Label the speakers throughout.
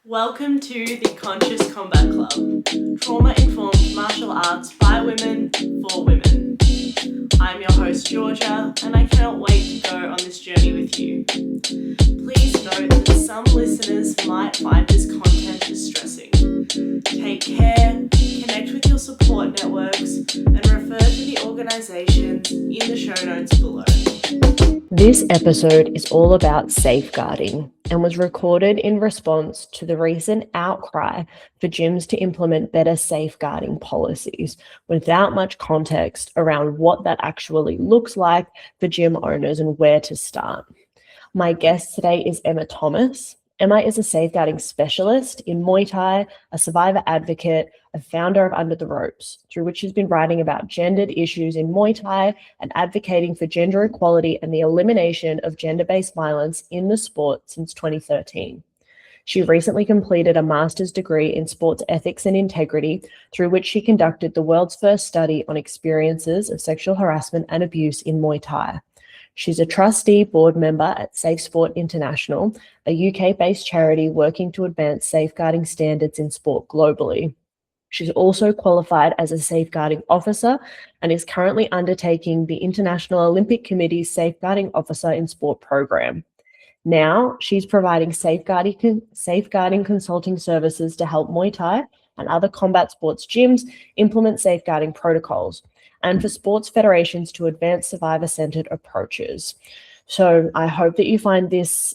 Speaker 1: Welcome to the Conscious Combat Club, trauma-informed martial arts by women for women. I'm your host Georgia, and I cannot wait to go on this journey with you. Please note that some listeners might find this content distressing. Take care, connect with your support networks, and refer to the organisations in the show notes below.
Speaker 2: This episode is all about safeguarding and was recorded in response to the recent outcry for gyms to implement better safeguarding policies without much context around what that actually looks like for gym owners and where to start. My guest today is Emma Thomas. Emma is a safeguarding specialist in Muay Thai, a survivor advocate, a founder of Under the Ropes, through which she's been writing about gendered issues in Muay Thai and advocating for gender equality and the elimination of gender-based violence in the sport since 2013. She recently completed a master's degree in sports ethics and integrity, through which she conducted the world's first study on experiences of sexual harassment and abuse in Muay Thai. She's a trustee board member at Safe Sport International, a UK-based charity working to advance safeguarding standards in sport globally. She's also qualified as a safeguarding officer and is currently undertaking the International Olympic Committee's Safeguarding Officer in Sport program. Now, she's providing safeguarding consulting services to help Muay Thai and other combat sports gyms implement safeguarding protocols, and for sports federations to advance survivor-centered approaches. So I hope that you find this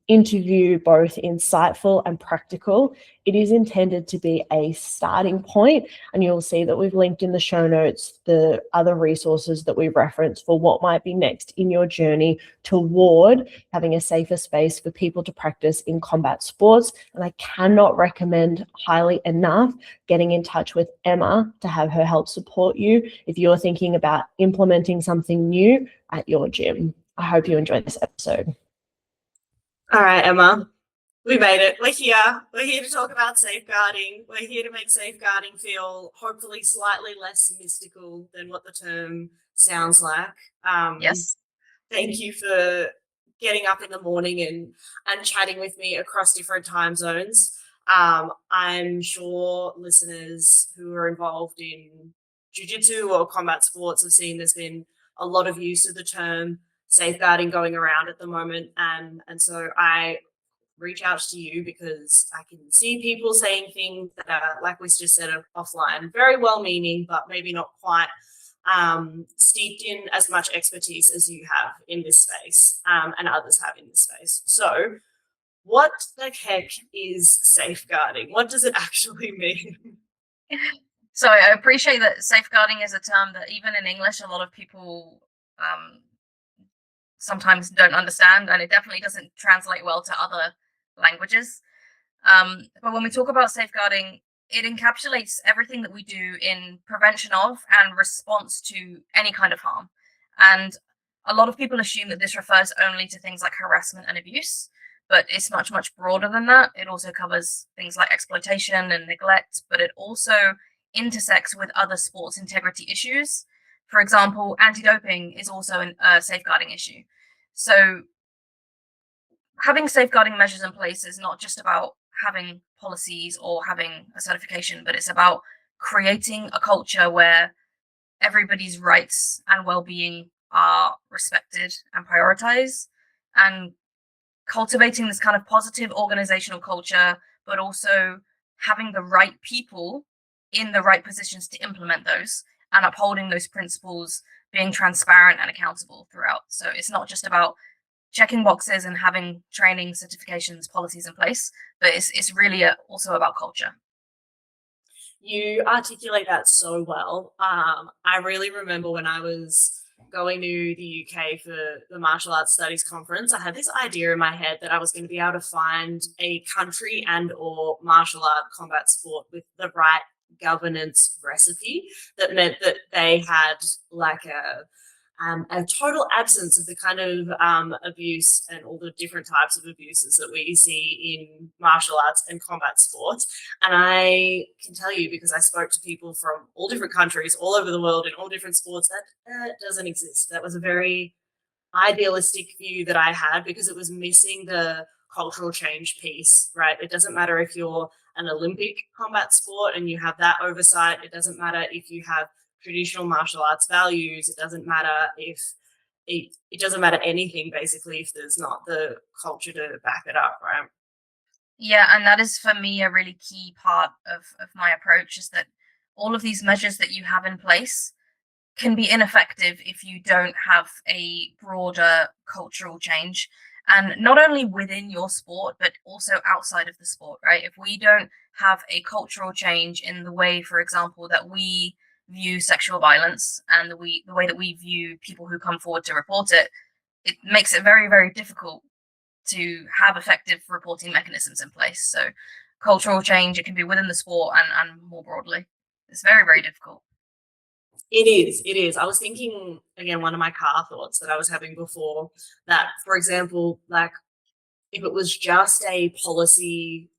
Speaker 2: interview both insightful and practical. It is intended to be a starting point, and you'll see that we've linked in the show notes the other resources that we reference for what might be next in your journey toward having a safer space for people to practice in combat sports. And I cannot recommend highly enough getting in touch with Emma to have her help support you if you're thinking about implementing something new at your gym. I hope you enjoy this episode.
Speaker 1: All right, Emma. We made it. We're here. We're here to talk about safeguarding. We're here to make safeguarding feel hopefully slightly less mystical than what the term sounds like.
Speaker 3: Yes.
Speaker 1: Thank you for getting up in the morning and chatting with me across different time zones. I'm sure listeners who are involved in jiu-jitsu or combat sports have seen there's been a lot of use of the term safeguarding going around at the moment. And so I reach out to you because I can see people saying things that are, like we just said offline, very well-meaning, but maybe not quite steeped in as much expertise as you have in this space and others have in this space. So what the heck is safeguarding? What does it actually mean?
Speaker 3: So I appreciate that safeguarding is a term that even in English, a lot of people sometimes don't understand, and it definitely doesn't translate well to other languages. But when we talk about safeguarding, it encapsulates everything that we do in prevention of and response to any kind of harm. And a lot of people assume that this refers only to things like harassment and abuse, but it's much, much broader than that. It also covers things like exploitation and neglect, but it also intersects with other sports integrity issues. For example, anti-doping is also a safeguarding issue. So having safeguarding measures in place is not just about having policies or having a certification, but it's about creating a culture where everybody's rights and well-being are respected and prioritized, and cultivating this kind of positive organizational culture, but also having the right people in the right positions to implement those and upholding those principles, being transparent and accountable throughout. So it's not just about checking boxes and having training, certifications, policies in place, but it's really also about culture.
Speaker 1: You articulate that so well. I really remember when I was going to the UK for the Martial Arts Studies Conference, I had this idea in my head that I was going to be able to find a country and or martial art combat sport with the right governance recipe that meant that they had like a total absence of the kind of abuse and all the different types of abuses that we see in martial arts and combat sports. And I can tell you, because I spoke to people from all different countries, all over the world, in all different sports, that doesn't exist. That was a very idealistic view that I had because it was missing the cultural change piece, right? It doesn't matter if you're an Olympic combat sport and you have that oversight. It doesn't matter if you have traditional martial arts values. It doesn't matter if it doesn't matter anything basically if there's not the culture to back it up, right?
Speaker 3: Yeah, and that is for me a really key part of my approach is that all of these measures that you have in place can be ineffective if you don't have a broader cultural change. And not only within your sport, but also outside of the sport, right? If we don't have a cultural change in the way, for example, that we view sexual violence and the way that we view people who come forward to report it, it makes it very, very difficult to have effective reporting mechanisms in place. So cultural change, it can be within the sport and more broadly. It's very, very difficult.
Speaker 1: It is. I was thinking again, one of my car thoughts that I was having before that, for example, like if it was just a policy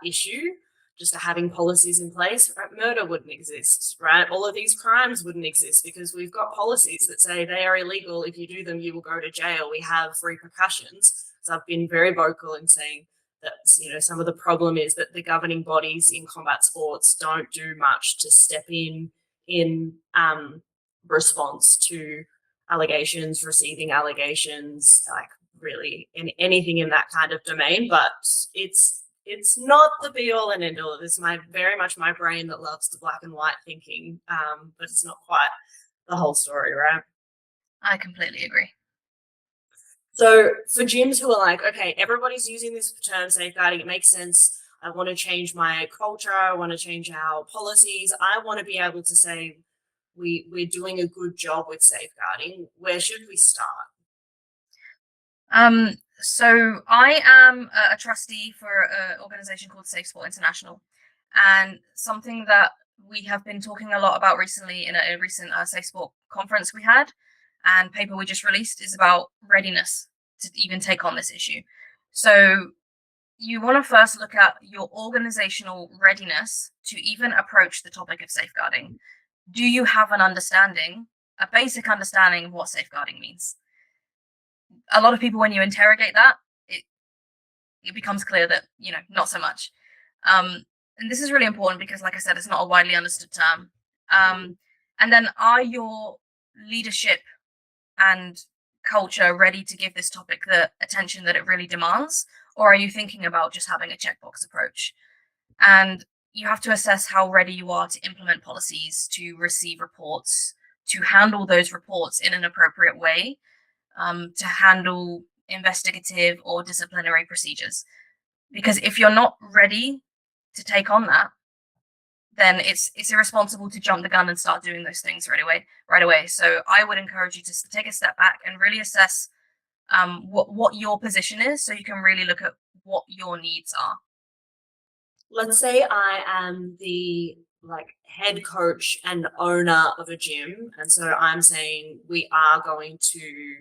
Speaker 1: issue, just having policies in place, right, murder wouldn't exist, right? All of these crimes wouldn't exist because we've got policies that say they are illegal. If you do them, you will go to jail. We have repercussions. So I've been very vocal in saying that, some of the problem is that the governing bodies in combat sports don't do much to step in response to allegations, receiving allegations, like really anything in that kind of domain. But it's not the be all and end all. It's very much my brain that loves the black and white thinking, but it's not quite the whole story, right?
Speaker 3: I completely agree.
Speaker 1: So for gyms who are like, okay, everybody's using this term safeguarding, it makes sense. I want to change my culture. I want to change our policies. I want to be able to say we're doing a good job with safeguarding. Where should we start?
Speaker 3: So I am a trustee for an organization called Safe Sport International, and something that we have been talking a lot about recently in a recent Safe Sport conference we had and paper we just released is about readiness to even take on this issue. So you want to first look at your organizational readiness to even approach the topic of safeguarding. Do you have an understanding, a basic understanding of what safeguarding means? A lot of people, when you interrogate that, it becomes clear that not so much. And this is really important because, like I said, it's not a widely understood term. And then, are your leadership and culture ready to give this topic the attention that it really demands, or are you thinking about just having a checkbox approach? And you have to assess how ready you are to implement policies, to receive reports, to handle those reports in an appropriate way, to handle investigative or disciplinary procedures. Because if you're not ready to take on that, then it's irresponsible to jump the gun and start doing those things right away. So I would encourage you to take a step back and really assess what your position is, so you can really look at what your needs are.
Speaker 1: Let's say I am the head coach and owner of a gym, and so I'm saying we are going to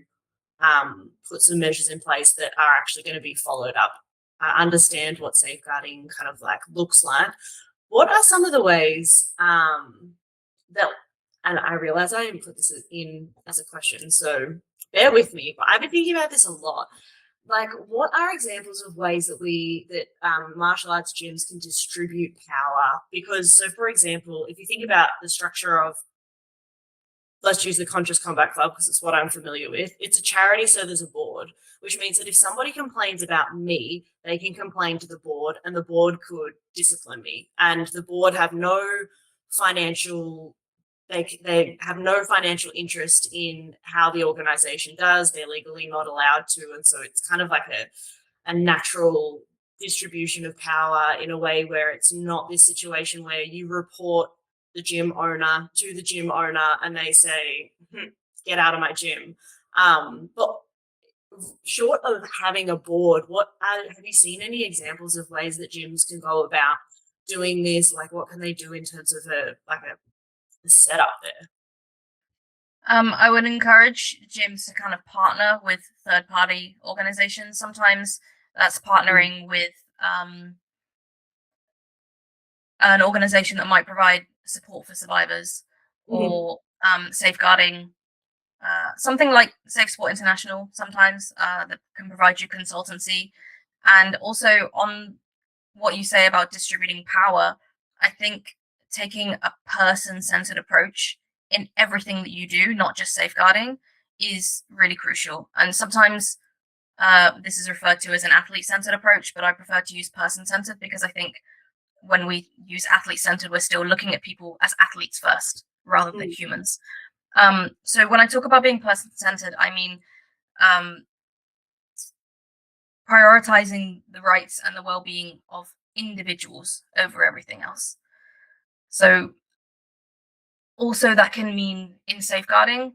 Speaker 1: put some measures in place that are actually going to be followed up. I understand what safeguarding kind of looks like. What are some of the ways that, and I realize I didn't put this in as a question, so bear with me, but I've been thinking about this a lot. What are examples of ways that martial arts gyms can distribute power? Because, so for example, if you think about the structure of, let's use the Conscious Combat Club because it's what I'm familiar with. It's a charity, so there's a board, which means that if somebody complains about me, they can complain to the board and the board could discipline me. And the board have no financial they have no financial interest in how the organization does. They're legally not allowed to. And so it's kind of like a natural distribution of power in a way where it's not this situation where you report the gym owner to the gym owner and they say, get out of my gym. But short of having a board, have you seen any examples of ways that gyms can go about doing this? What can they do in terms of a setup there?
Speaker 3: I would encourage gyms to kind of partner with third-party organizations. Sometimes that's partnering with an organization that might provide support for survivors or safeguarding. Something like Safe Sport International sometimes that can provide you consultancy. And also on what you say about distributing power, I think taking a person-centered approach in everything that you do, not just safeguarding, is really crucial. And sometimes this is referred to as an athlete-centered approach, but I prefer to use person-centered because I think when we use athlete-centered, we're still looking at people as athletes first rather than
Speaker 1: Mm.
Speaker 3: humans. So when I talk about being person-centered, I mean um, prioritizing the rights and the well-being of individuals over everything else. So also that can mean in safeguarding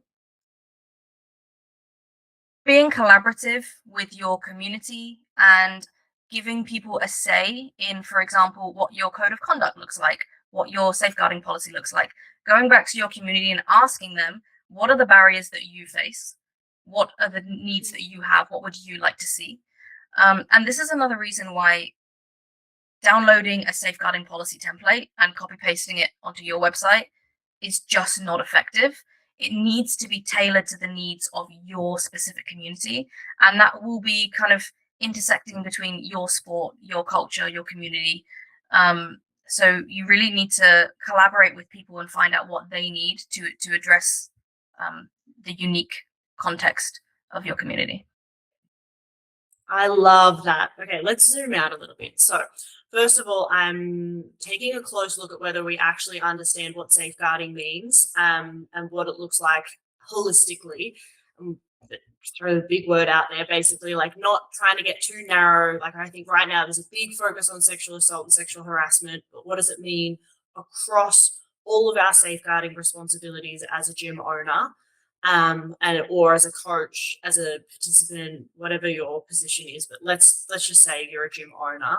Speaker 3: being collaborative with your community and giving people a say in, for example, what your code of conduct looks like, what your safeguarding policy looks like, going back to your community and asking them, what are the barriers that you face? What are the needs that you have? What would you like to see? And this is another reason why downloading a safeguarding policy template and copy pasting it onto your website is just not effective. It needs to be tailored to the needs of your specific community, and that will be kind of intersecting between your sport, your culture, your community. So you really need to collaborate with people and find out what they need to address the unique context of your community.
Speaker 1: I love that. Okay, let's zoom out a little bit. So, first of all, I'm taking a close look at whether we actually understand what safeguarding means, and what it looks like holistically. But throw a big word out there, basically, like not trying to get too narrow. Like, I think right now there's a big focus on sexual assault and sexual harassment, but what does it mean across all of our safeguarding responsibilities as a gym owner? And or as a coach, as a participant, whatever your position is. But let's just say you're a gym owner,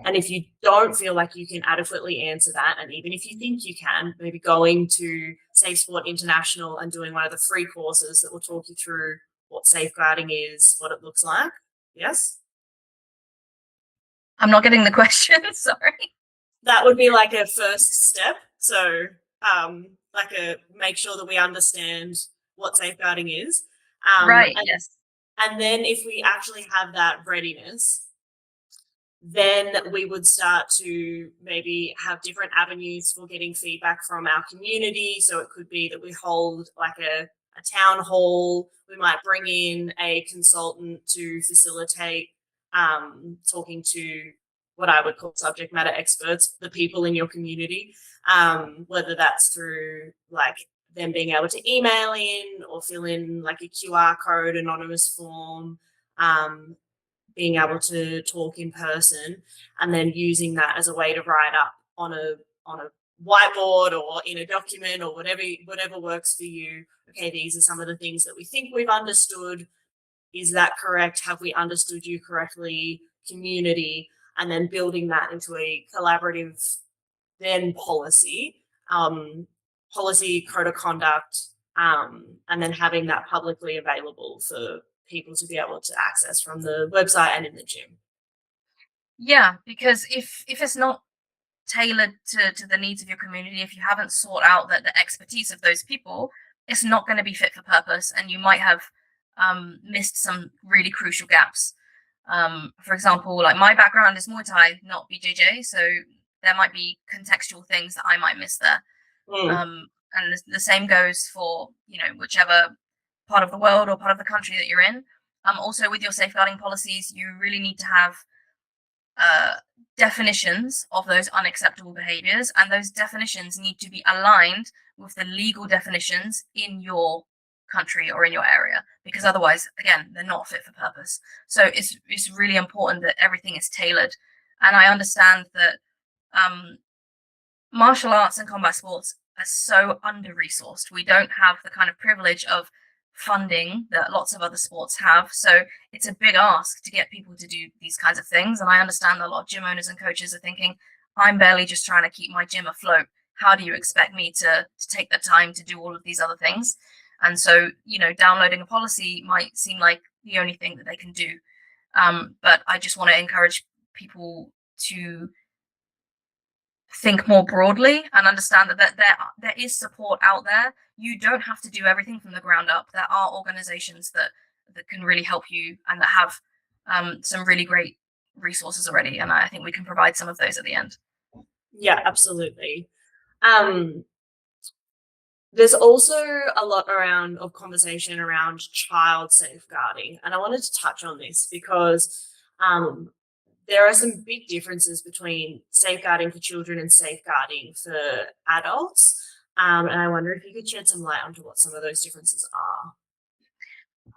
Speaker 1: and if you don't feel like you can adequately answer that, and even if you think you can, maybe going to Safe Sport International and doing one of the free courses that will talk you through what safeguarding is, what it looks like. Yes,
Speaker 3: I'm not getting the question. Sorry.
Speaker 1: that would be like a first step. So, like a make sure that we understand what safeguarding is.
Speaker 3: Right.
Speaker 1: And
Speaker 3: Yes.
Speaker 1: And then if we actually have that readiness, then we would start to maybe have different avenues for getting feedback from our community. So it could be that we hold like a town hall. We might bring in a consultant to facilitate talking to what I would call subject matter experts, the people in your community, whether that's through like them being able to email in or fill in like a QR code anonymous form, being able to talk in person, and then using that as a way to write up on a whiteboard or in a document or whatever works for you. Okay, these are some of the things that we think we've understood. Is that correct? Have we understood you correctly? Community, and then building that into a collaborative then policy code of conduct, and then having that publicly available for people to be able to access from the website and in the gym.
Speaker 3: Yeah, because if it's not tailored to the needs of your community, if you haven't sought out the expertise of those people, it's not going to be fit for purpose, and you might have missed some really crucial gaps. For example, like my background is Muay Thai, not BJJ, so there might be contextual things that I might miss there.
Speaker 1: Mm.
Speaker 3: And the same goes for whichever part of the world or part of the country that you're in. Also, with your safeguarding policies, you really need to have uh, definitions of those unacceptable behaviors, and those definitions need to be aligned with the legal definitions in your country or in your area, because otherwise, again, they're not fit for purpose. So it's really important that everything is tailored. And I understand that um, martial arts and combat sports are so under resourced. We don't have the kind of privilege of funding that lots of other sports have. So it's a big ask to get people to do these kinds of things. And I understand that a lot of gym owners and coaches are thinking, I'm barely just trying to keep my gym afloat. How do you expect me to take the time to do all of these other things? And so, downloading a policy might seem like the only thing that they can do. But I just want to encourage people to think more broadly and understand that there is support out there. You don't have to do everything from the ground up. There are organizations that can really help you and that have some really great resources already, and I think we can provide some of those at the end.
Speaker 1: Yeah, absolutely. There's also a lot of conversation around child safeguarding, and I wanted to touch on this because um, there are some big differences between safeguarding for children and safeguarding for adults. And I wonder if you could shed some light onto what some of those differences are.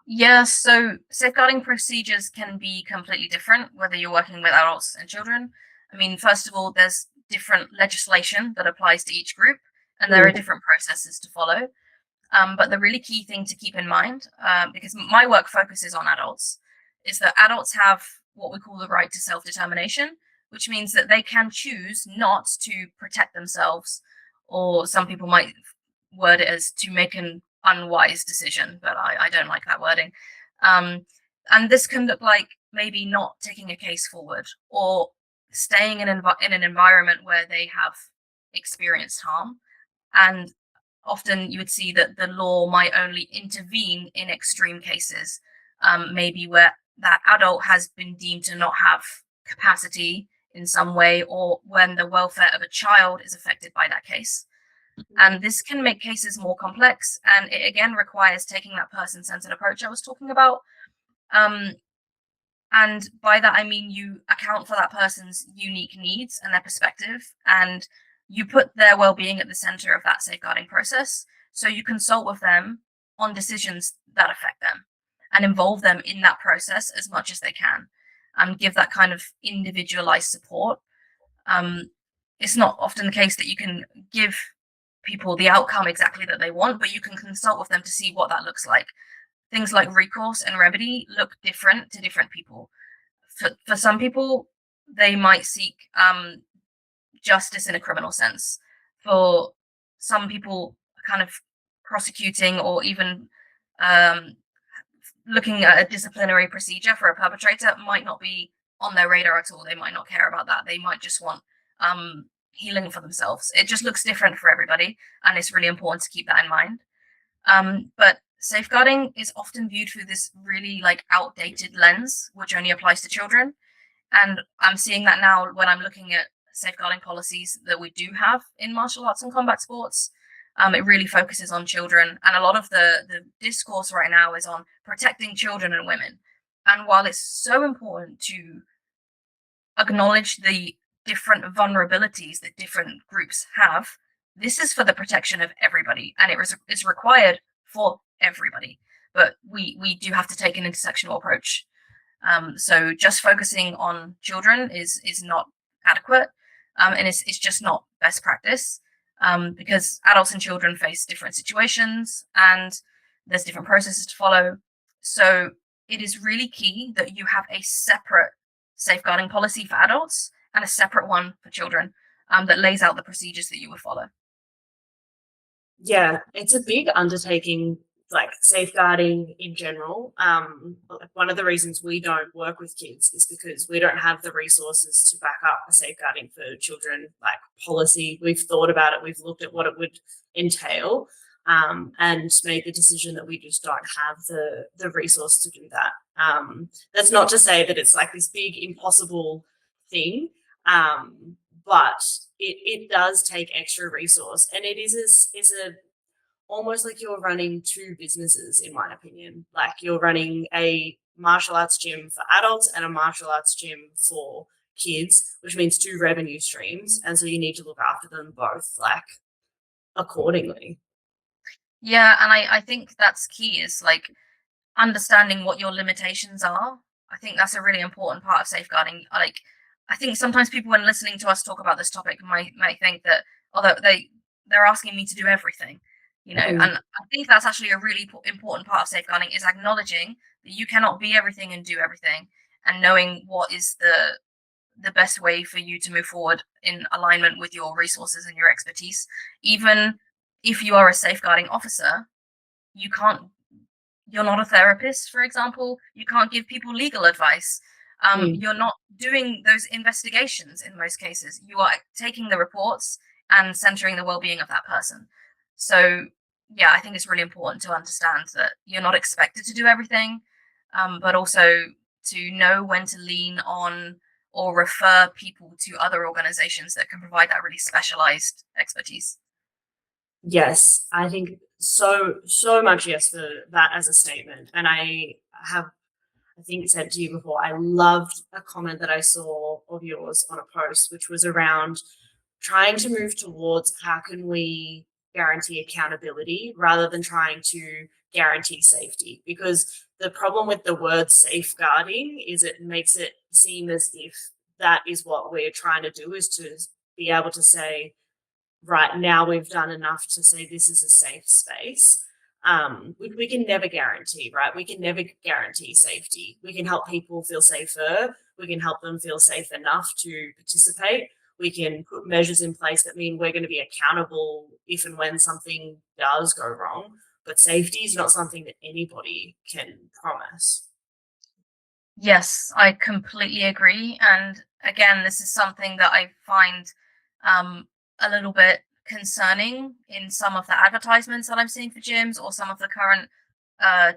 Speaker 3: Yeah, so safeguarding procedures can be completely different whether you're working with adults and children. I mean, first of all, there's different legislation that applies to each group, and there are
Speaker 1: Mm,
Speaker 3: different processes to follow. But the really key thing to keep in mind, because my work focuses on adults, is that adults have what we call the right to self determination, which means that they can choose not to protect themselves, or some people might word it as to make an unwise decision, but I don't like that wording. Um, and this can look like maybe not taking a case forward or staying in an environment where they have experienced harm. And often you would see that the law might only intervene in extreme cases, maybe where that adult has been deemed to not have capacity in some way, or when the welfare of a child is affected by that case. And this can make cases more complex, and it again requires taking that person centered approach I was talking about. Um, and by that, I mean you account for that person's unique needs and their perspective, and you put their well being at the center of that safeguarding process. So you consult with them on decisions that affect them and involve them in that process as much as they can, and give that kind of individualized support. Um, it's not often the case that you can give people the outcome exactly that they want, but you can consult with them to see what that looks like. Things like recourse and remedy look different to different people. For some people, they might seek justice in a criminal sense. For some people, kind of prosecuting or even um, looking at a disciplinary procedure for a perpetrator might not be on their radar at all. They might not care about that. They might just want healing for themselves. It just looks different for everybody, and it's really important to keep that in mind. But safeguarding is often viewed through this really like outdated lens, which only applies to children. And I'm seeing that now when I'm looking at safeguarding policies that we do have in martial arts and combat sports. It really focuses on children, and a lot of the discourse right now is on protecting children and women. And while it's so important to acknowledge the different vulnerabilities that different groups have, this is for the protection of everybody, and it's required for everybody. But we do have to take an intersectional approach. So just focusing on children is not adequate, and it's just not best practice, because adults and children face different situations and there's different processes to follow. So it is really key that you have a separate safeguarding policy for adults and a separate one for children, that lays out the procedures that you would follow.
Speaker 1: Yeah, it's a big undertaking, like safeguarding in general. Like one of the reasons we don't work with kids is because we don't have the resources to back up a safeguarding for children like policy. We've thought about it, we've looked at what it would entail, and made the decision that we just don't have the resource to do that. That's not to say that it's like this big impossible thing. But it does take extra resource, and is a almost like you're running two businesses, in my opinion. Like you're running a martial arts gym for adults and a martial arts gym for kids, which means two revenue streams, and so you need to look after them both like accordingly.
Speaker 3: Yeah, and I think that's key, is like understanding what your limitations are. I think that's a really important part of safeguarding. Like, I think sometimes people, when listening to us talk about this topic, might think that, although they're asking me to do everything,
Speaker 1: Mm,
Speaker 3: and I think that's actually a really important part of safeguarding, is acknowledging that you cannot be everything and do everything, and knowing what is the best way for you to move forward in alignment with your resources and your expertise. Even if you are a safeguarding officer, you can't you're not a therapist, for example. You can't give people legal advice.
Speaker 1: mm.
Speaker 3: You're not doing those investigations in most cases. You are taking the reports and centering the well-being of that person. So, yeah, I think it's really important to understand that you're not expected to do everything, but also to know when to lean on or refer people to other organizations that can provide that really specialized expertise.
Speaker 1: Yes, I think so much yes for that as a statement. And have I think said to you before, I loved a comment that I saw of yours on a post, which was around trying to move towards how can we guarantee accountability rather than trying to guarantee safety. Because the problem with the word safeguarding is it makes it seem as if that is what we're trying to do, is to be able to say, right now we've done enough to say this is a safe space. We can never guarantee, right? We can never guarantee safety. We can help people feel safer. We can help them feel safe enough to participate. We can put measures in place that mean we're going to be accountable if and when something does go wrong. But safety is not something that anybody can promise.
Speaker 3: Yes, I completely agree. And again, this is something that I find a little bit concerning in some of the advertisements that I'm seeing for gyms, or some of the current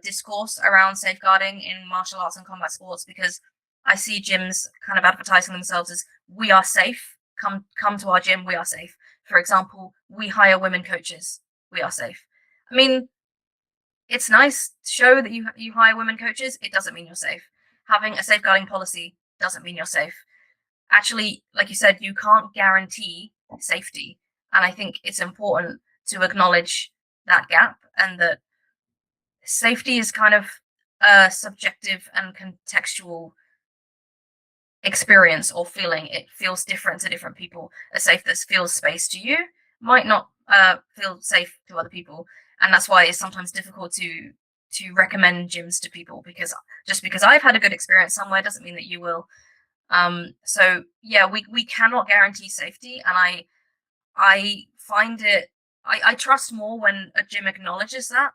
Speaker 3: discourse around safeguarding in martial arts and combat sports, because I see gyms kind of advertising themselves as, we are safe. Come to our gym, we are safe. For example, we hire women coaches, we are safe. I mean, it's nice to show that you hire women coaches. It doesn't mean you're safe. Having a safeguarding policy doesn't mean you're safe. Actually, like you said, you can't guarantee safety. And I think it's important to acknowledge that gap, and that safety is kind of a subjective and contextual experience or feeling. It feels different to different people. A safe that feels space to you might not feel safe to other people, and that's why it's sometimes difficult to recommend gyms to people, because just because I've had a good experience somewhere doesn't mean that you will. So yeah, we cannot guarantee safety, and I find it, I trust more when a gym acknowledges that,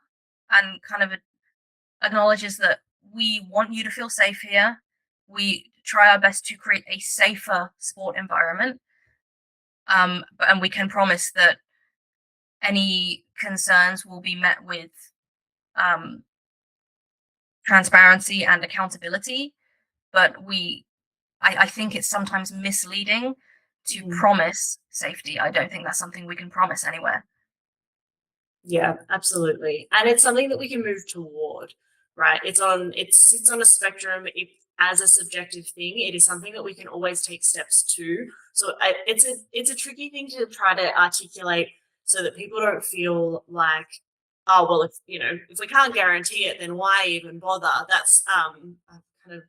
Speaker 3: and kind of acknowledges that we want you to feel safe here. We try our best to create a safer sport environment. And we can promise that any concerns will be met with um, transparency and accountability. But I think it's sometimes misleading to
Speaker 1: Mm.
Speaker 3: promise safety. I don't think that's something we can promise anywhere.
Speaker 1: Yeah, absolutely. And it's something that we can move toward, right? It sits on a spectrum. As a subjective thing, it is something that we can always take steps to. So it's a tricky thing to try to articulate so that people don't feel like, oh well, if we can't guarantee it, then why even bother? That's I've kind of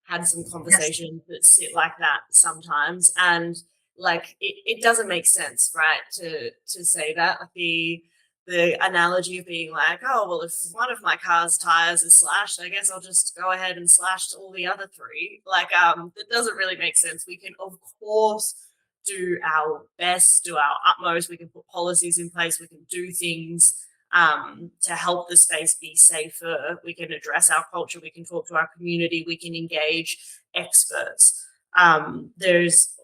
Speaker 1: had some
Speaker 3: Yes.
Speaker 1: conversations that sit like that sometimes, and like it doesn't make sense, right? To say that, like the analogy of being like, oh well, if one of my car's tires is slashed, I guess I'll just go ahead and slash all the other three. Like, it doesn't really make sense. We can of course do our best, do our utmost. We can put policies in place. We can do things to help the space be safer. We can address our culture. We can talk to our community. We can engage experts. There's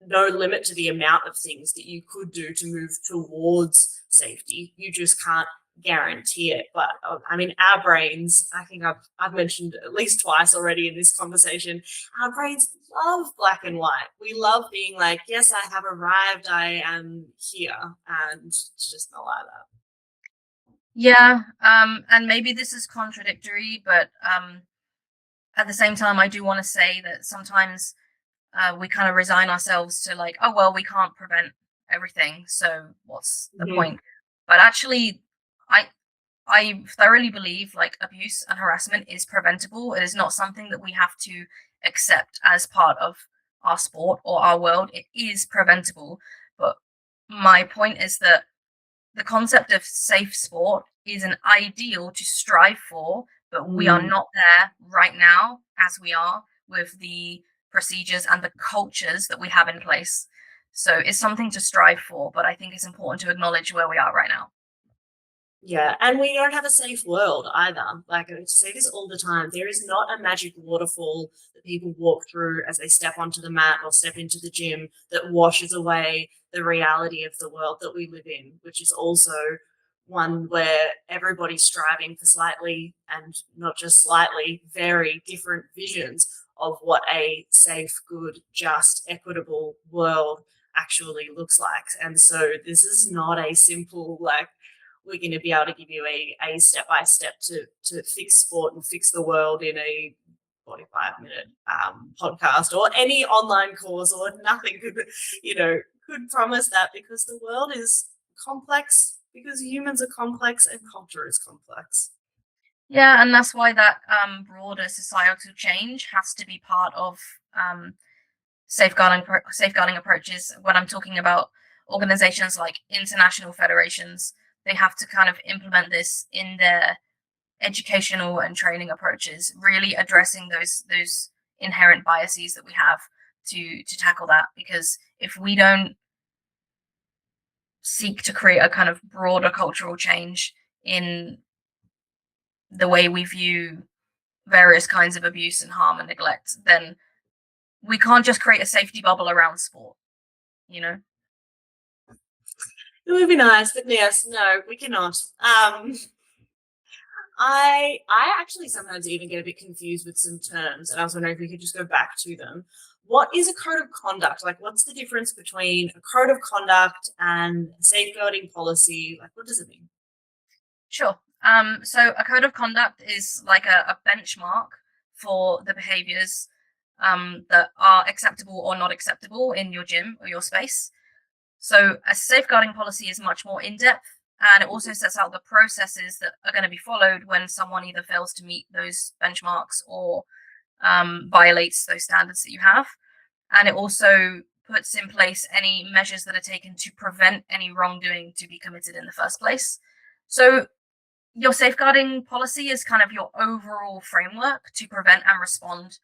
Speaker 1: no limit to the amount of things that you could do to move towards safety. You just can't guarantee it. But I mean, our brains, I think I've mentioned at least twice already in this conversation, our brains love black and white. We love being like, yes, I have arrived, I am here. And it's just not like that.
Speaker 3: Yeah, and maybe this is contradictory, but at the same time, I do want to say that sometimes we kind of resign ourselves to, like, oh well, we can't prevent everything, so what's the
Speaker 1: Mhm.
Speaker 3: point? But actually, I I thoroughly believe, like, abuse and harassment is preventable. It is not something that we have to accept as part of our sport or our world. It is preventable. But my point is that the concept of safe sport is an ideal to strive for, but we are
Speaker 1: Mm.
Speaker 3: not there right now as we are with the procedures and the cultures that we have in place. So it's something to strive for, but I think it's important to acknowledge where we are right now.
Speaker 1: Yeah, and we don't have a safe world either. Like I say this all the time, there is not a magic waterfall that people walk through as they step onto the mat or step into the gym that washes away the reality of the world that we live in, which is also one where everybody's striving for slightly, and not just slightly, very different visions of what a safe, good, just, equitable world actually looks like. And so this is not a simple, like, we're going to be able to give you a step by step to fix sport and fix the world in a 45-minute podcast or any online course, or nothing could promise that, because the world is complex, because humans are complex and culture is complex.
Speaker 3: Yeah, and that's why that broader societal change has to be part of safeguarding approaches. When I'm talking about organizations like international federations, they have to kind of implement this in their educational and training approaches, really addressing those inherent biases that we have to tackle that. Because if we don't seek to create a kind of broader cultural change in the way we view various kinds of abuse and harm and neglect, then we can't just create a safety bubble around sport, you know?
Speaker 1: It would be nice, but yes, no, we cannot. I actually sometimes even get a bit confused with some terms, and I was wondering if we could just go back to them. What is a code of conduct? Like, what's the difference between a code of conduct and a safeguarding policy? Like, what does it mean?
Speaker 3: Sure. So a code of conduct is like a benchmark for the behaviors that are acceptable or not acceptable in your gym or your space. So a safeguarding policy is much more in depth, and it also sets out the processes that are going to be followed when someone either fails to meet those benchmarks or violates those standards that you have. And it also puts in place any measures that are taken to prevent any wrongdoing to be committed in the first place. So your safeguarding policy is kind of your overall framework to prevent and respond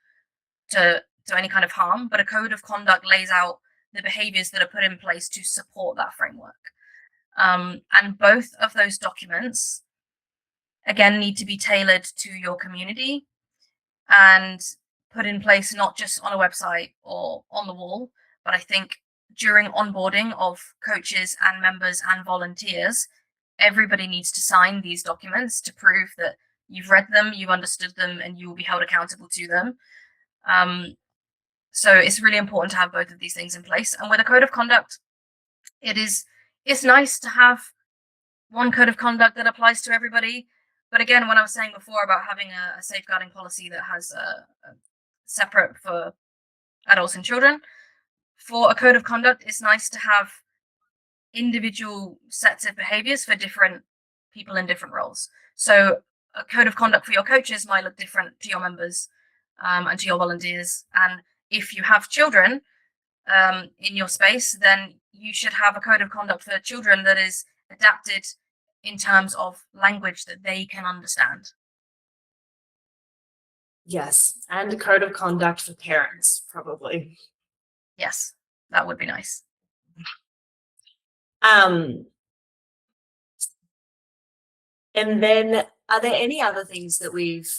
Speaker 3: to any kind of harm, but a code of conduct lays out the behaviors that are put in place to support that framework. And both of those documents, again, need to be tailored to your community and put in place not just on a website or on the wall, but I think during onboarding of coaches and members and volunteers, everybody needs to sign these documents to prove that you've read them, you've understood them, and you will be held accountable to them. So it's really important to have both of these things in place. And with a code of conduct, it's nice to have one code of conduct that applies to everybody. But again, when I was saying before about having a safeguarding policy that has a separate for adults and children, for a code of conduct, it's nice to have individual sets of behaviors for different people in different roles. So a code of conduct for your coaches might look different to your members and to your volunteers. And if you have children in your space, then you should have a code of conduct for children that is adapted in terms of language that they can understand.
Speaker 1: Yes, and a code of conduct for parents, probably.
Speaker 3: Yes, that would be nice.
Speaker 1: And then are there any other things that we've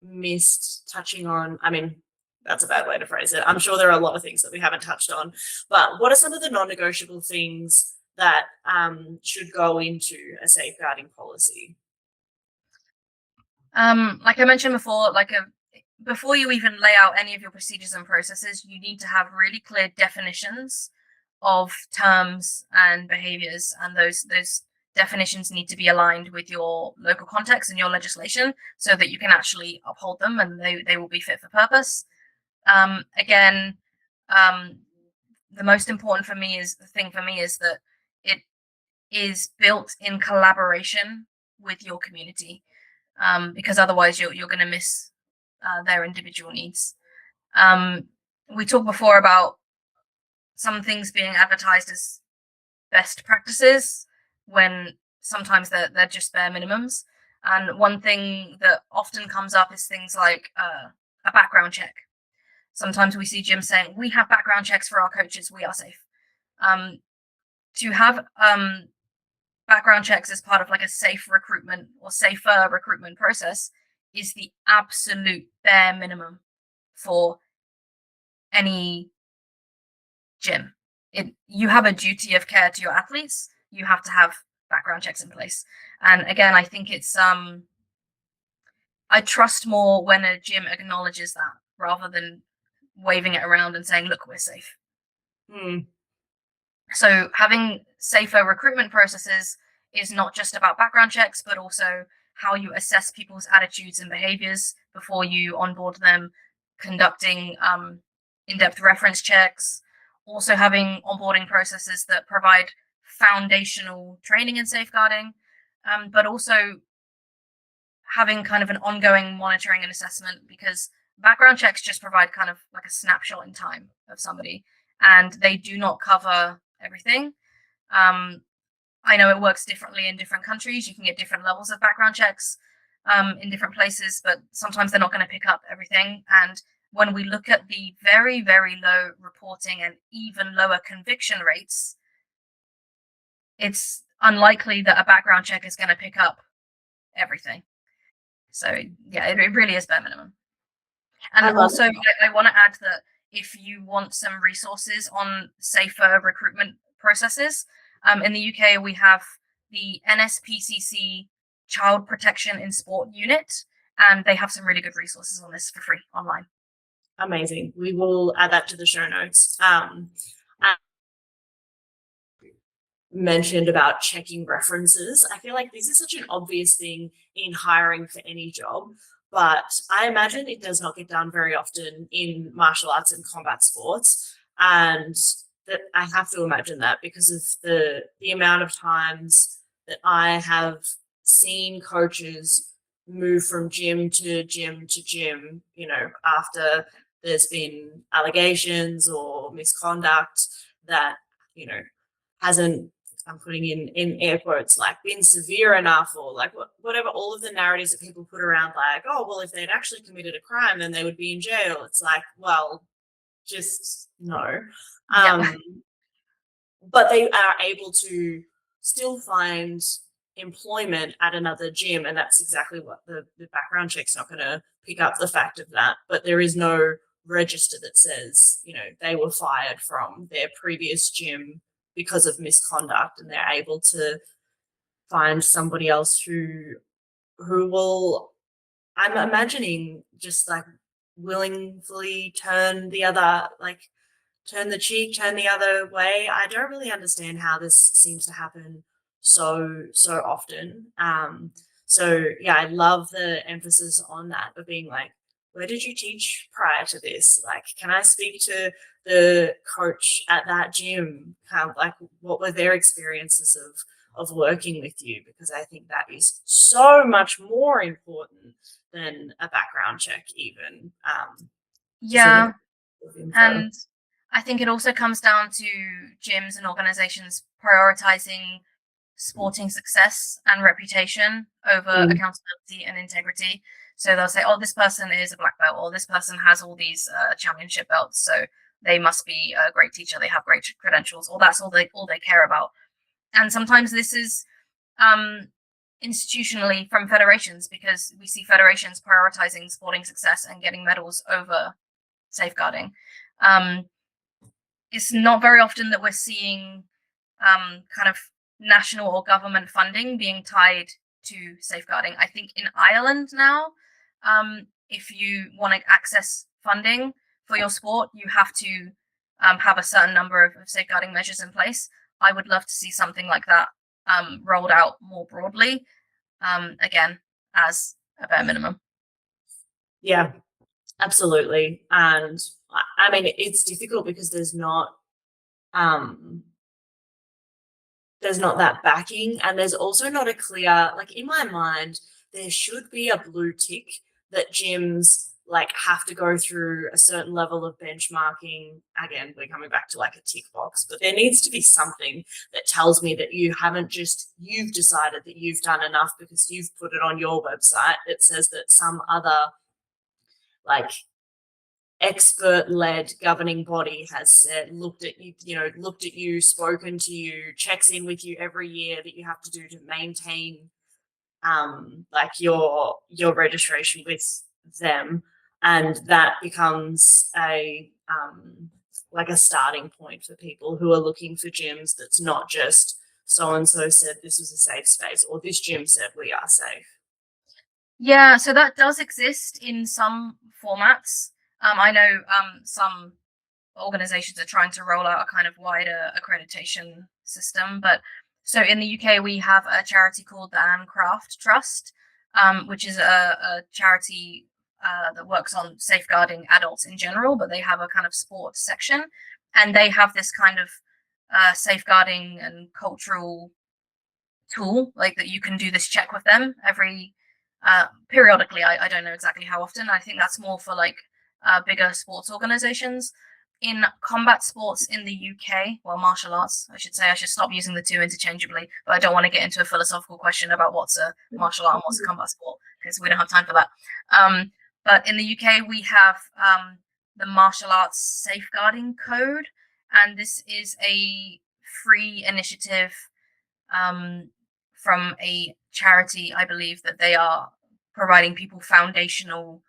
Speaker 1: missed touching on? I mean, that's a bad way to phrase it. I'm sure there are a lot of things that we haven't touched on, but what are some of the non-negotiable things that should go into a safeguarding policy?
Speaker 3: Like I mentioned before, before you even lay out any of your procedures and processes, you need to have really clear definitions of terms and behaviors, and those definitions need to be aligned with your local context and your legislation so that you can actually uphold them and they will be fit for purpose. Again, the most important thing for me is that it is built in collaboration with your community, because otherwise you're going to miss their individual needs. We talked before about some things being advertised as best practices when sometimes they're just bare minimums. And one thing that often comes up is things like a background check. Sometimes we see gyms saying, we have background checks for our coaches, we are safe. To have background checks as part of like a safe recruitment or safer recruitment process is the absolute bare minimum for any gym. You have a duty of care to your athletes. You have to have background checks in place. And again, I think it's I trust more when a gym acknowledges that rather than waving it around and saying, look, we're safe.
Speaker 1: Hmm.
Speaker 3: So having safer recruitment processes is not just about background checks, but also how you assess people's attitudes and behaviors before you onboard them, conducting in-depth reference checks, also having onboarding processes that provide foundational training in safeguarding, but also having kind of an ongoing monitoring and assessment, because background checks just provide kind of like a snapshot in time of somebody, and they do not cover everything. Um, I know it works differently in different countries. You can get different levels of background checks in different places, but sometimes they're not going to pick up everything. And when we look at the very, very low reporting and even lower conviction rates, it's unlikely that a background check is going to pick up everything. So yeah, it really is bare minimum. And
Speaker 1: I love
Speaker 3: also, I want to add that if you want some resources on safer recruitment processes, in the UK we have the NSPCC Child Protection in Sport Unit, and they have some really good resources on this for free online.
Speaker 1: Amazing. We will add that to the show notes. Mentioned about checking references. I feel like this is such an obvious thing in hiring for any job, but I imagine it does not get done very often in martial arts and combat sports. And that I have to imagine that because of the amount of times that I have seen coaches move from gym to gym to gym, after there's been allegations or misconduct that, hasn't, I'm putting in air quotes, like been severe enough, or like whatever, all of the narratives that people put around, like, oh well, if they'd actually committed a crime then they would be in jail. It's like, well, just no.
Speaker 3: Yeah.
Speaker 1: But they are able to still find employment at another gym, and that's exactly what the background check's not going to pick up the fact of that. But there is no register that says, they were fired from their previous gym because of misconduct, and they're able to find somebody else who will, I'm imagining, just like willingly turn the cheek, turn the other way. I don't really understand how this seems to happen so often. So yeah, I love the emphasis on that, of being like, where did you teach prior to this? Like, can I speak to the coach at that gym? Kind of like, what were their experiences of working with you? Because I think that is so much more important than a background check, even.
Speaker 3: Yeah.
Speaker 1: Info.
Speaker 3: And I think it also comes down to gyms and organizations prioritizing sporting success and reputation over accountability and integrity. So they'll say, oh, this person is a black belt, or this person has all these championship belts, so they must be a great teacher, they have great credentials, or that's all they care about. And sometimes this is institutionally from federations, because we see federations prioritizing sporting success and getting medals over safeguarding. It's not very often that we're seeing kind of national or government funding being tied to safeguarding. I think in Ireland now, if you want to access funding for your sport, you have to have a certain number of safeguarding measures in place. I would love to see something like that rolled out more broadly, again, as a bare minimum.
Speaker 1: Yeah, absolutely. And I mean, it's difficult because there's not that backing, and there's also not a clear, like, in my mind there should be a blue tick that gyms like have to go through a certain level of benchmarking. Again, we're coming back to like a tick box, but there needs to be something that tells me that you've decided that you've done enough because you've put it on your website. It says that some other like expert-led governing body has said, looked at you, spoken to you, checks in with you every year, that you have to do to maintain like your registration with them, and that becomes a like a starting point for people who are looking for gyms that's not just so and so said this was a safe space, or this gym said we are safe.
Speaker 3: Yeah, so that does exist in some formats. I know some organizations are trying to roll out a kind of wider accreditation system. But so in the UK, we have a charity called the Anne Craft Trust, which is a charity that works on safeguarding adults in general, but they have a kind of sports section, and they have this kind of safeguarding and cultural tool, like that you can do this check with them every periodically. I don't know exactly how often. I think that's more for like bigger sports organizations. In combat sports in the UK, well, martial arts, I should say, I should stop using the two interchangeably, but I don't want to get into a philosophical question about what's a martial art and what's a combat sport, because we don't have time for that. But in the UK, we have the Martial Arts Safeguarding Code, and this is a free initiative from a charity. I believe that they are providing people foundational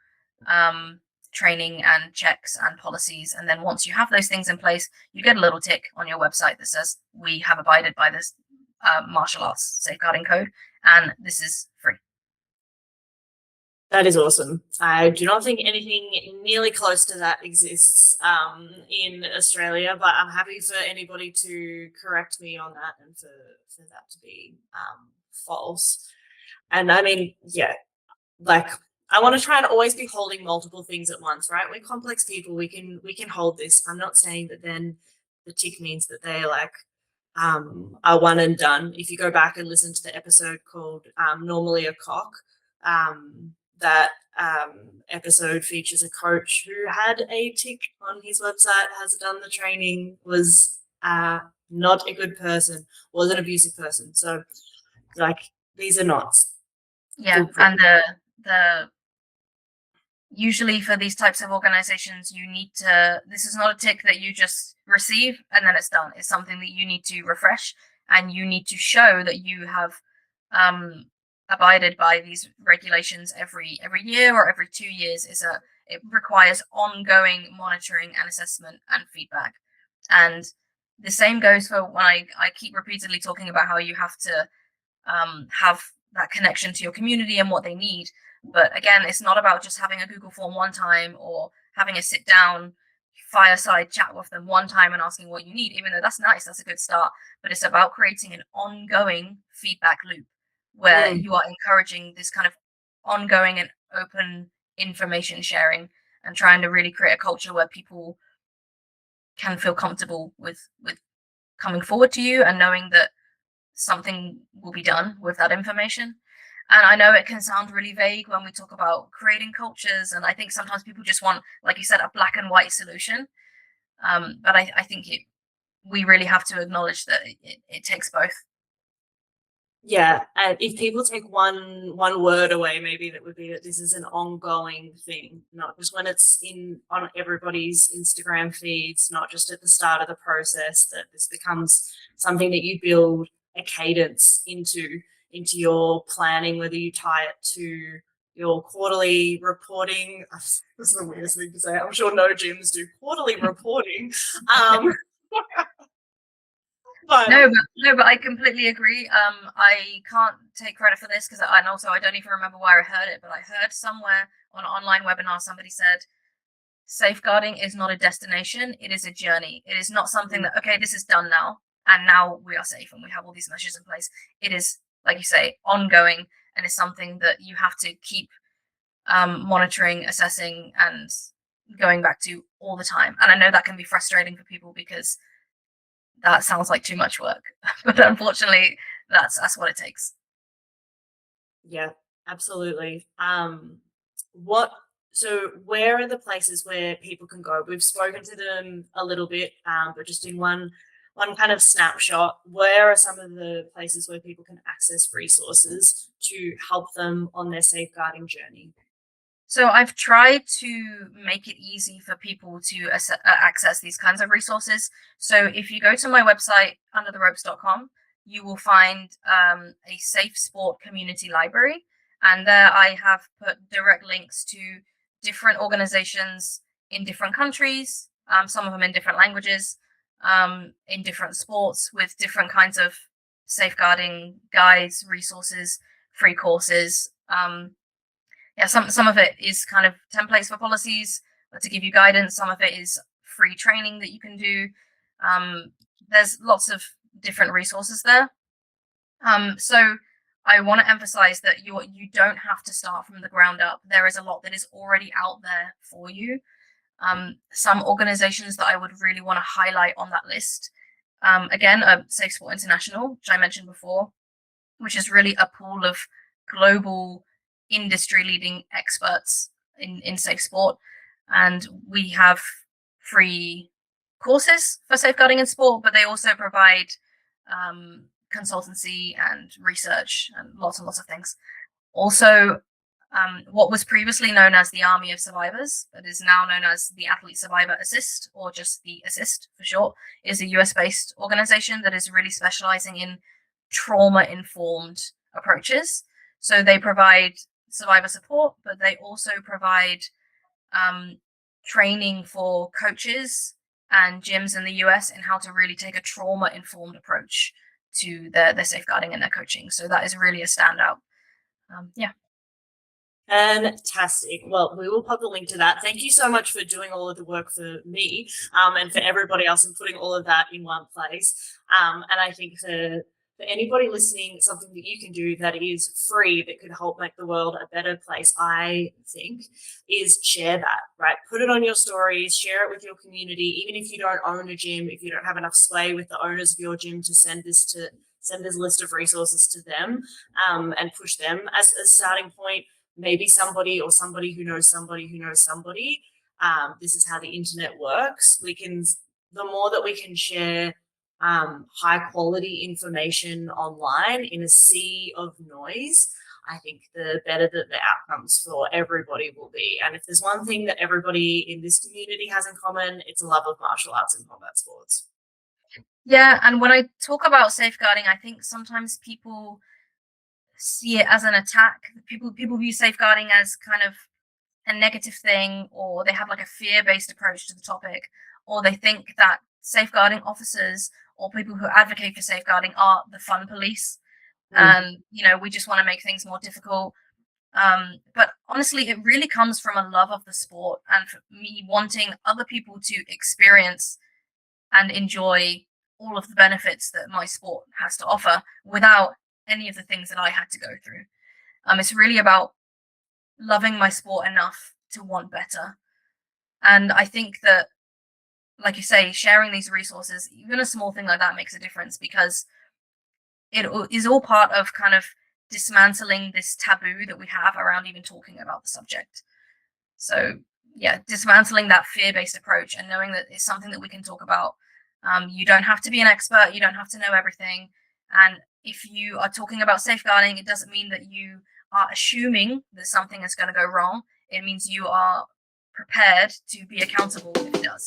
Speaker 3: training and checks and policies. And then once you have those things in place, you get a little tick on your website that says, we have abided by this martial arts safeguarding code, and this is free.
Speaker 1: That is awesome. I do not think anything nearly close to that exists in Australia, but I'm happy for anybody to correct me on that and for that to be false. And I mean, yeah, like I want to try and always be holding multiple things at once, right? We're complex people. We can hold this. I'm not saying that then the tick means that they like are one and done. If you go back and listen to the episode called Normally a Cock, that episode features a coach who had a tick on his website, has done the training, was not a good person, was an abusive person. So like these are not.
Speaker 3: Yeah, and the usually for these types of organizations, you need to, this is not a tick that you just receive and then it's done. It's something that you need to refresh, and you need to show that you have abided by these regulations every year or every 2 years. It requires ongoing monitoring and assessment and feedback. And the same goes for when I keep repeatedly talking about how you have to have that connection to your community and what they need. But again, it's not about just having a Google form one time or having a sit down fireside chat with them one time and asking what you need, even though that's nice, that's a good start. But it's about creating an ongoing feedback loop where you are encouraging this kind of ongoing and open information sharing, and trying to really create a culture where people can feel comfortable with coming forward to you and knowing that something will be done with that information. And I know it can sound really vague when we talk about creating cultures, and I think sometimes people just want, like you said, a black and white solution. But I think we really have to acknowledge that it takes both.
Speaker 1: Yeah, and if people take one word away, maybe that would be that this is an ongoing thing, not just when it's on everybody's Instagram feeds, not just at the start of the process, that this becomes something that you build a cadence into your planning, whether you tie it to your quarterly reporting. This is the weirdest thing to say. I'm sure no gyms do quarterly reporting.
Speaker 3: No, but I completely agree. I can't take credit for this because, and also I don't even remember where I heard it, but I heard somewhere on an online webinar somebody said, safeguarding is not a destination, it is a journey. It is not something that, okay, this is done now, and now we are safe and we have all these measures in place. It is, like you say, ongoing, and it's something that you have to keep monitoring, assessing, and going back to all the time. And I know that can be frustrating for people because that sounds like too much work, but unfortunately, that's what it takes.
Speaker 1: Yeah, absolutely. Where are the places where people can go? We've spoken to them a little bit, but just in one kind of snapshot, where are some of the places where people can access resources to help them on their safeguarding journey?
Speaker 3: So I've tried to make it easy for people to access these kinds of resources. So if you go to my website, undertheropes.com, you will find a safe sport community library. And there I have put direct links to different organizations in different countries, some of them in different languages, in different sports, with different kinds of safeguarding guides, resources, free courses. Yeah, some of it is kind of templates for policies. to give you guidance. Some of it is free training that you can do. There's lots of different resources there. So I want to emphasize that you don't have to start from the ground up. There is a lot that is already out there for you. Some organizations that I would really want to highlight on that list, again, Safe Sport International, which I mentioned before, which is really a pool of global industry leading experts in safe sport. And we have free courses for safeguarding in sport, but they also provide consultancy and research and lots of things. Also, what was previously known as the Army of Survivors, that is now known as the Athlete Survivor Assist, or just the Assist for short, is a US-based organization that is really specializing in trauma-informed approaches. So they provide survivor support, but they also provide training for coaches and gyms in the US in how to really take a trauma-informed approach to their safeguarding and their coaching. So that is really a standout. Yeah.
Speaker 1: Fantastic. Well, we will pop the link to that. Thank you so much for doing all of the work for me and for everybody else and putting all of that in one place. And I think for anybody listening, something that you can do that is free that could help make the world a better place, I think, is share that, right? Put it on your stories, share it with your community, even if you don't own a gym, if you don't have enough sway with the owners of your gym to send this list of resources to them and push them as a starting point. Maybe somebody who knows somebody who knows somebody. This is how the internet works. The more that we can share high quality information online in a sea of noise, I think the better that the outcomes for everybody will be. And if there's one thing that everybody in this community has in common, it's a love of martial arts and combat sports.
Speaker 3: Yeah, and when I talk about safeguarding, I think sometimes people see it as an attack. People view safeguarding as kind of a negative thing, or they have like a fear-based approach to the topic, or they think that safeguarding officers or people who advocate for safeguarding are the fun police. And we just want to make things more difficult. But honestly, it really comes from a love of the sport and for me wanting other people to experience and enjoy all of the benefits that my sport has to offer without any of the things that I had to go through. It's really about loving my sport enough to want better. And I think that, like you say, sharing these resources, even a small thing like that, makes a difference, because it is all part of kind of dismantling this taboo that we have around even talking about the subject. So yeah, dismantling that fear-based approach and knowing that it's something that we can talk about. You don't have to be an expert. You don't have to know everything. And if you are talking about safeguarding, it doesn't mean that you are assuming that something is going to go wrong. It means you are prepared to be accountable if it does.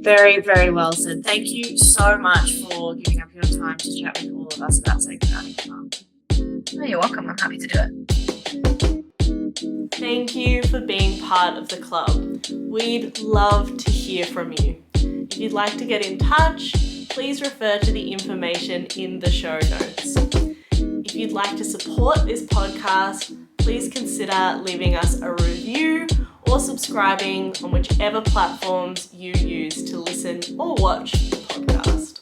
Speaker 1: Very, very well said. Thank you so much for giving up your time to chat with all of us about safeguarding.
Speaker 3: Oh, you're welcome. I'm happy to do it.
Speaker 2: Thank you for being part of the club. We'd love to hear from you. If you'd like to get in touch, please refer to the information in the show notes. If you'd like to support this podcast, please consider leaving us a review or subscribing on whichever platforms you use to listen or watch the podcast.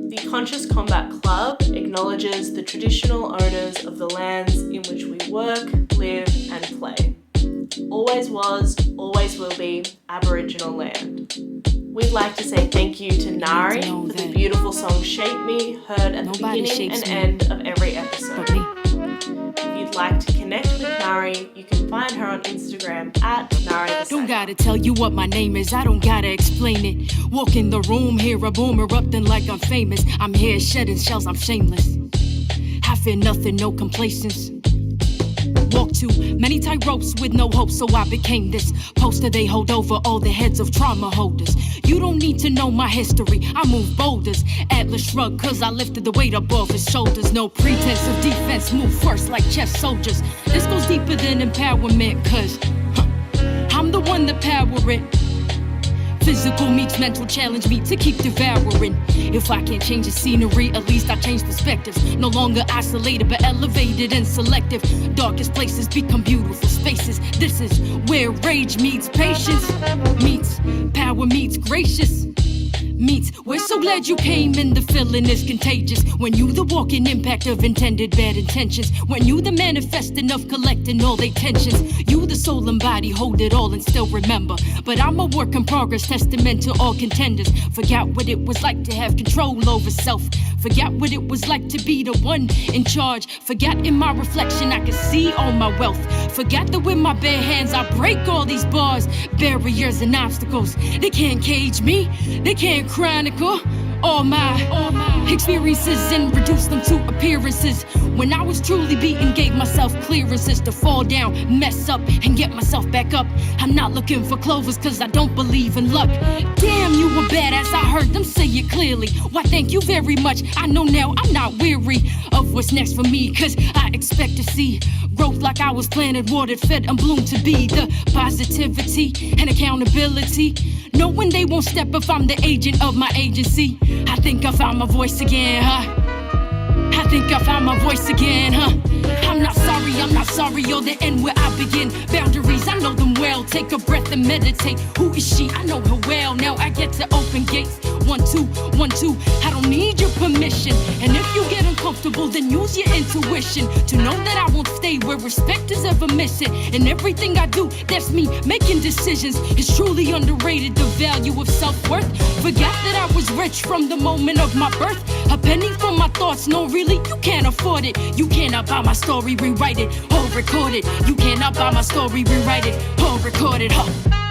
Speaker 2: The Conscious Combat Club acknowledges the traditional owners of the lands in which we work, live and play. Always was, always will be Aboriginal land. We'd like to say thank you to Nari for the beautiful song Shape Me, heard at the beginning and end of every episode. If you'd like to connect with Nari, you can find her on Instagram at Nari.
Speaker 4: Don't gotta tell you what my name is, I don't gotta explain it. Walk in the room, hear a boom erupting like I'm famous. I'm here shedding shells, I'm shameless. Half in nothing, no complacence. Walk too many tight ropes with no hope, so I became this poster they hold over all the heads of trauma holders. You don't need to know my history, I move boulders. Atlas shrug, cause I lifted the weight up off his shoulders. No pretense of defense, move first like chess soldiers. This goes deeper than empowerment, cause I'm the one to power it. Physical meets mental, challenge me to keep devouring. If I can't change the scenery, at least I change perspectives. No longer isolated, but elevated and selective. Darkest places become beautiful spaces. This is where rage meets patience, meets power meets gracious. Meets, we're so glad you came and the feeling is contagious. When you the walking impact of intended bad intentions. When you the manifesting of collecting all they tensions. You the soul and body hold it all and still remember. But I'm a work in progress, testament to all contenders. Forgot what it was like to have control over self. Forgot what it was like to be the one in charge. Forgot in my reflection I could see all my wealth. Forgot that with my bare hands I break all these bars, barriers and obstacles. They can't cage me, they can't chronicle all my experiences and reduce them to appearances. When I was truly beaten, gave myself clearances to fall down, mess up, and get myself back up. I'm not looking for clovers cause I don't believe in luck. Damn, you were badass, I heard them say it clearly. Why thank you very much, I know now I'm not weary of what's next for me. Cause I expect to see growth like I was planted, watered, fed, and bloomed to be. The positivity and accountability, knowing they won't step if I'm the agent of my agency. I think I found my voice again, huh? I think I found my voice again, huh? I'm not sorry, you're the end where I begin. Boundaries, I know them well, take a breath and meditate. Who is she? I know her well, now I get to open gates. 1, 2, 1, 2, I don't need your permission. And if you get uncomfortable, then use your intuition to know that I won't stay where respect is ever missing. And everything I do, that's me making decisions. It's truly underrated, the value of self-worth. Forgot that I was rich from the moment of my birth. A penny for my thoughts, no really, you can't afford it. You cannot buy my story, rewrite it, or record it. You cannot buy my story, rewrite it, or record it, huh?